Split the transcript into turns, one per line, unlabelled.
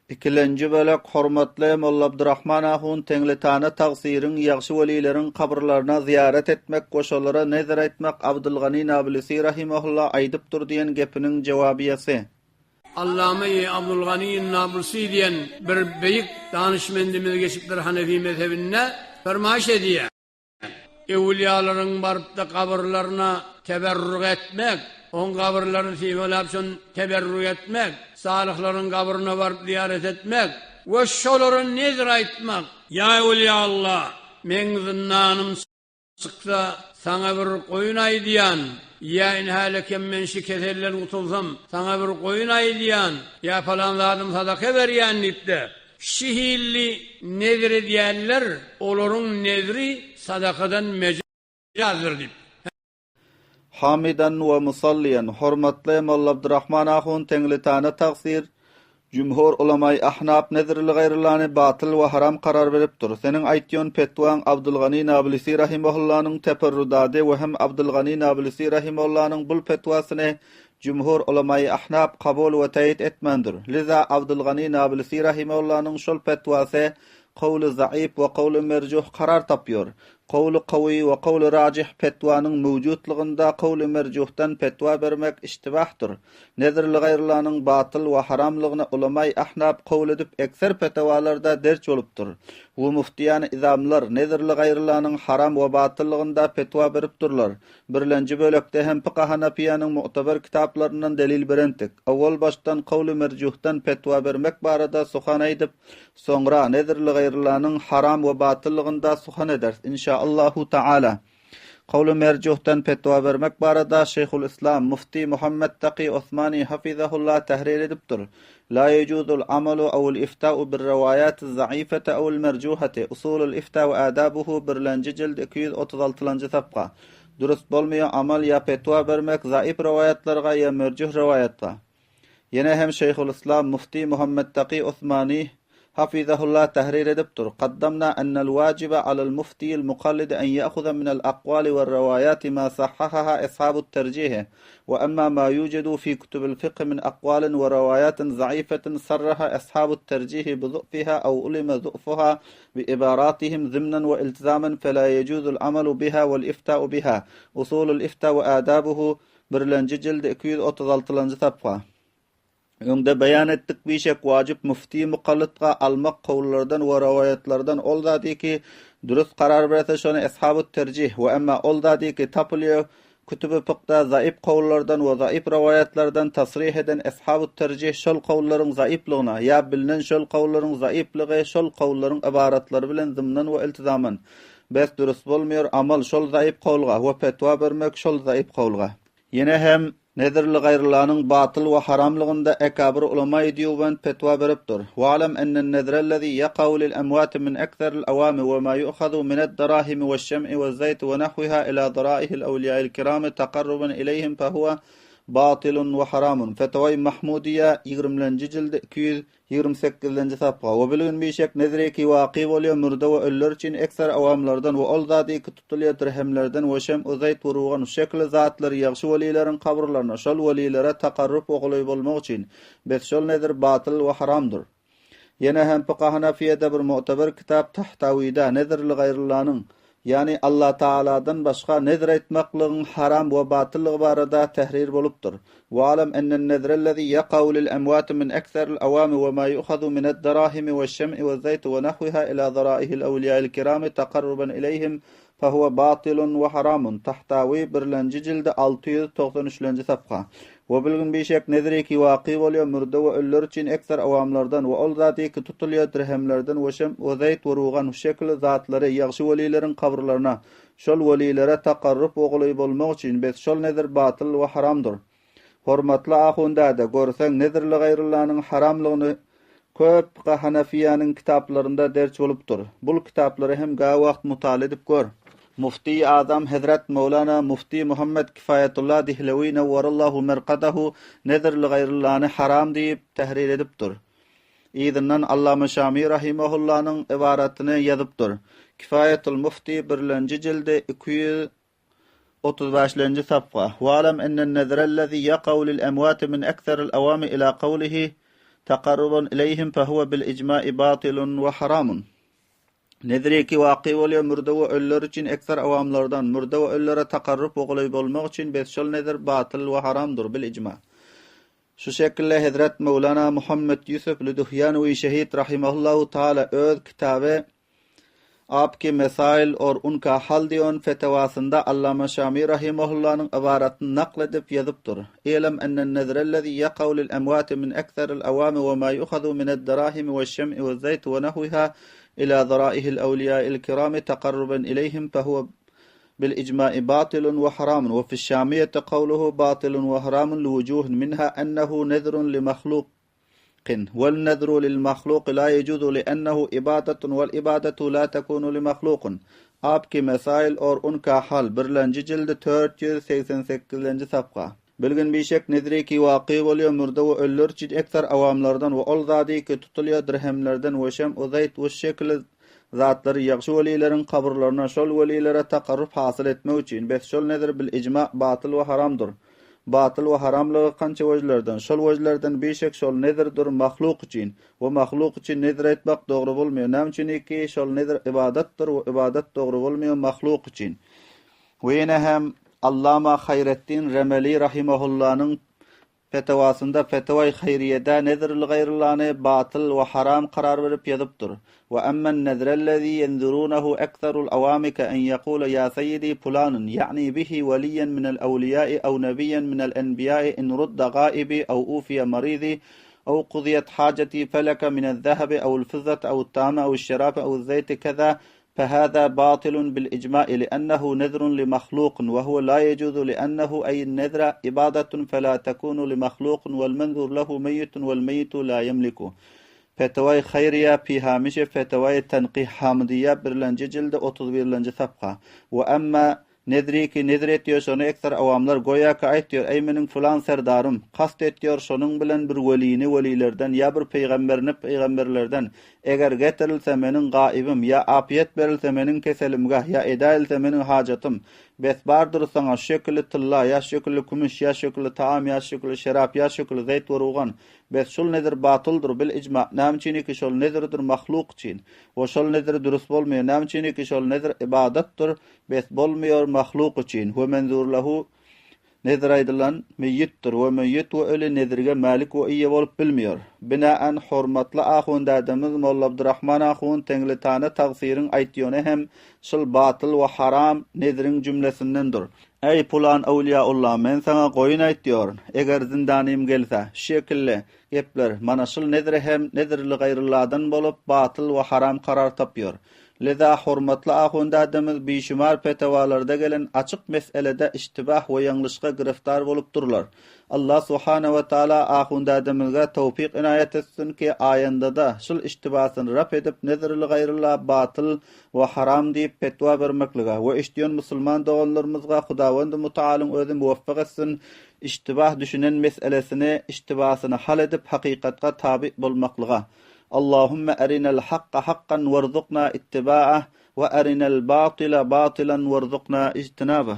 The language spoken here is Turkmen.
İkilenci bölek hormatly Molla Abdurrahman ahun teňlitana tagsirin ýagşy welilerin kabrlaryna ziyaret etmek, goşalara nezir etmek Abdülgani Nablisi rahimahullah aýdypdyr diýen gepiniň jowabyasy.
Allame Abdülgani Nablisi diýen bir beýik danışmendimiz geçipdir Hanefi mezhebine fermaş ediýär. Ewliyalaryň baryp da kabrlaryna teberrük etmek, on kabrlaryny siýmelap şon teberrük etmek, salyhlaryň kabryna baryp ziyaret etmek we şolary nezir aýtmak. Ya Ewliya Allah, men zinnanym çyksa sana bir goýun aýdýan, ya inhalekem men şu keseller utulsam sana bir goýun aýdýan, ya falan zadym sadaka berýän diýipdi. Şihilli nezir edýärler, olaryň nezri sadakadan mecazdır diýip.
Hamidan we musalliyan hormatly Molla Abdurrahman ahun teňlitana tagsir Jumhur ulamay ahnaf nezirli gayrylany batyl we haram karar beripdir. Senin aýtýan petwaň Abdülgani Nablisi rahimahullah'nyň teperrudady we hem Abdülgani Nablisi rahimahullah'nyň bul petwasyny Jumhur ulamay ahnaf kabul we taýid etmendir. Liza Abdülgani Nablisi rahimahullah'nyň şol petwasy qawly zaif we qawly merjuh karar tapýar. Qawly qawy we qawly rajih petvanyň mewjudlygynda qawly merjuhdan petwa bermek iştibahdyr. Nezirli gayrylanyň batyl we haramlygyny ulamay ahnaf qawul edip ekser petwalarda derç bolupdyr. Bu muftiýany izamlar nezirli gayrylanyň haram we batylligynda petwa beripdirler. Birlenji bölekde hem Fiqh Hanafiýanyň mu'tabar kitaplaryndan delil berendik. Awwal başdan qawly merjuhdan petwa bermek barada suhan aýdyp, soňra nezirli gayrylanyň haram we batylligynda suhan eder. Allahu Taala. Qawlu merjuhdan petwa bermek barada Şeyhul İslam Mufti Muhammed Taqi Osmani hafizahullah tahrir edipdir. La yecuzul amalu aw'l ifta'u bir rivayat az-za'ifati aw'l merjuhati. Usulul ifta ve adabuhu birlenji cild 236-njy sapga. Durust bolmayan amal ya petwa bermek zaif rivayatlarga ya merjuh rivayatga. Yine hem Şeyhul İslam Mufti Muhammed Taqi Osmani حفظه تحرير دبتر قدمنا أن الواجب على المفتي المقلد أن يأخذ من الأقوال والروايات ما صححها أصحاب الترجيح وأما ما يوجد في كتب الفقه من أقوال وروايات ضعيفة صرح أصحاب الترجيح بضعفها أو علم ضعفها بعباراتهم ضمنا والتزاما فلا يجوز العمل بها والإفتاء بها. أصول الإفتاء وآدابه برلنجي جلد 236 صفحة. Öňde bayan etdik bişek wajib mufti muqallidga almak qowullardan we rawayatlardan oldady ki durust karar berse şonu ashabut terjih we emma oldady ki tapylýar kütübi fiqda zaif qowullardan we zaif rawayatlardan tasrih eden ashabut terjih şol qowullaryň zaiflygyna ya bilinen şol qowullaryň zaifligi şol qowullaryň ibaratlary bilen zımnan we iltizaman bes durust bolmaýar amal şol zaif qowulga we petwa bermek şol zaif qowulga. Yine hem nezirli gayrylanyň batyl we haramlygynda ekabir ulama diýen petwa beripdir. Wa alam anna an-nazra allazi yaqa'u lil amwat min akthar al-awam wa ma yu'khadhu min ad-darahim wash-sham'i waz-zayt wa nahwiha ila dara'ihi al-awliya al-kiram taqarruban ilayhim fa huwa batilun wa haramun. Fetwa Mahmudiya 20-nji jilde 228-nji sapga. O bilgin bişek nezreki waqi bolýan murda we öller üçin ekser awamlardan we ol zady tutulýar dirhemlerden we şem uzayt urgan şekli zatlar ýagşy welilerin kabrlaryna şol welilere taqarrub ogly bolmak üçin bes şol nedir batyl we haramdyr. Ýene hem Fiqh Hanafiýede bir mu'tabar kitap tahtawida nezirli gayrylanyň yani Allah Taala'dan başga nezir etmekliğin haram ve batıllığı barada tahrir bolupdur. Wa alam ennen nezrellezi yaqa'u lil amwat min aktharil awami ve ma yu'khadhu min ad-darahim weş-şam'i wez-zayt ve nahwiha ila dara'ihil awliya'il kiram taqarruban ilayhim fa huwa batilun ve haramun. Tahtawi birlenji jilde 693-nji sapga. Wa bilgin bişek nezreki waqi bolýan murda we öller üçin ekser awamlardan we ol zady ki tutulýar dirhemlerden we şem we zayt urgan şekli zatlary ýagşy welileriň kabrlaryna şol welilere taqarrub ogly bolmak üçin bes şol nedir batyl we haramdyr. Hormatly ahunda da görseň nezirli gayrylanyň haramlygyny köp Hanafiýanyň kitaplarynda derç bolupdyr. Bul kitaplary hem ga wagt mutala edip gör. Mufti Azam Hazrat Maulana Mufti Muhammed Kifayetullah Dihlawi nawwarallahu merqadahu nezirli gayrylany haram diýip tahrir edipdir. Izinden Allama Şami rahimahullah'nyň ibaratyny ýazypdyr. Kifayetul Mufti 1-nji jilde 235-nji sapga. Wa alam enne an-nazra allazi yaqa'u lil amwat min akthar al-awami ila qawlihi تقربا إليهم فهو بالإجماع باطل وحرام. Nedreki waqi bolýar murda we öller için ekser awamlardan murda we öllere takarrup oglay bolmak için besşol nedir batıl we haramdyr bil icma. Şu şekilde Hazrat Mevlana Muhammed Yusuf Luduhyanovi şehit rahimahullahu taala öz kitabe Aapke Mesail or Unka Hal diyon fetvasında Allama Şami rahimahullah'ın ibaratını nakledip yazıptır. İlem ennen nezrellezî yaqav lil emvâti min ekseril avâmi ve mâ yukhadu mined derâhimi ve şem'i ve zeyt ve nahviha ila zarâihil evliyâil kirâmi takarruben ileyhim fehuve بالإجماع باطل وحرام وفي الشامية قوله باطل وحرام لوجوه منها أنه نذر لمخلوق والنذر للمخلوق لا يجوز لأنه إبادة والإبادة لا تكون لمخلوق. Apki Mesail or Unka Hal 1. cildi 488. sapqa. Bilgin bişek nedreki waqi bolýar murda we öller için ekser awamlardan we ol zady ki tutulýar dirhemlerden we şem uzayt we şekli zatlary ýagşy welilerin kabrlaryna şol welilere takarruf hasyl etmek üçin bes şol nedir bil icma batyl we haramdyr. Batyl we haramlygy kança wejlerden şol wejlerden beşek şol nedirdir mahluk üçin we mahluk üçin nedir etmek dogry bolmaýar. Näçiniki şol nedir ibadatdyr we ibadat dogry bolmaýar mahluk üçin. We ýene hem Allama Hayrettin Remeli rahimahullah'ın fetvasında fetva-i hayriyede nedirli gayrillany batyl ve haram karar verip yazıpdyr. Ve emmen nezrellezî yenzurunahu ekserul awamika en yaqula ya seyyidi fulanun yani bihi veliyen minel evliyâi ev nebiyyen minel enbiyâi in rudda gâibi ev ufiye marizi ev qudiyet haceti feleke minel zehebi ev fizzet ev tâme ev şerafe ev zeyti keza فهذا باطل بالإجماع لأنه نذر لمخلوق وهو لا يجوز لأنه أي النذر إبادة فلا تكون لمخلوق والمنذور له ميت والميت لا يملكه. Fetva-i Hayriye fi hamişe Fetva-i Tenqih Hamdiye 1. cilde 31. sapqa. Ve emma nedriki nedr etýär şonu ekser awamlar goýa ki aýtýar ey meniň fulan serdarym kast etýär şonuň bilen bir welini welilerden ya bir peýgamberini peýgamberlerden eger getirilse meniň gaibim ya apiyet berilse meniň keselimgah ya edailse meniň hajatym bes bardyr saňa şekli tylla ya şekli kumuş ya şekli taam ya şekli şerap ya şekli zeyt urgan bes şol nedir batyldyr bil icma. Näçiniki şol nedirdir mahluk için we şol nedir durust bolmaýar. Näçiniki şol nedir ibadatdyr bes bolmaýar mahluk için. Ve menzur lahu nedir aýdylan meýitdir we meýit we öle nedirge malik we iýe bolup bilmeýär. Binaen hormatly ahundadymyz Molla Abdurrahman ahun Tenglitana tagsirin aýtýany hem şol batyl we haram nediriň jümlesindendir. Ey pulan awliyaullah men sana goýun aýtýar. Eger zindanym gelse şekilli gepler mana şol nedir hem nedirli gayryllardan bolup batyl we haram karar tapýar. Leza hormatly ahundadymyz beşümar fetwalarda gelen açyk meselede iştibah we ýanglışga giriftar bolup durlar. Allah subhanahu we taala ahundadymyzga tawfik inayet etsin ki aýanda da şol iştibasyny rap edip nezirli gayryllar batyl we haram diýip fetwa bermeklige we işdiýän musulman doganlarymyzga Hudawandy Mutaalyň özi muwaffaq etsin iştibah düşünen meselesini iştibasyny hal edip hakykatga tabi bolmaklyga. Allahümme erinel hakka hakkan warzuqna ittiba'ah ve erinel batila batilan warzuqna ijtinabah.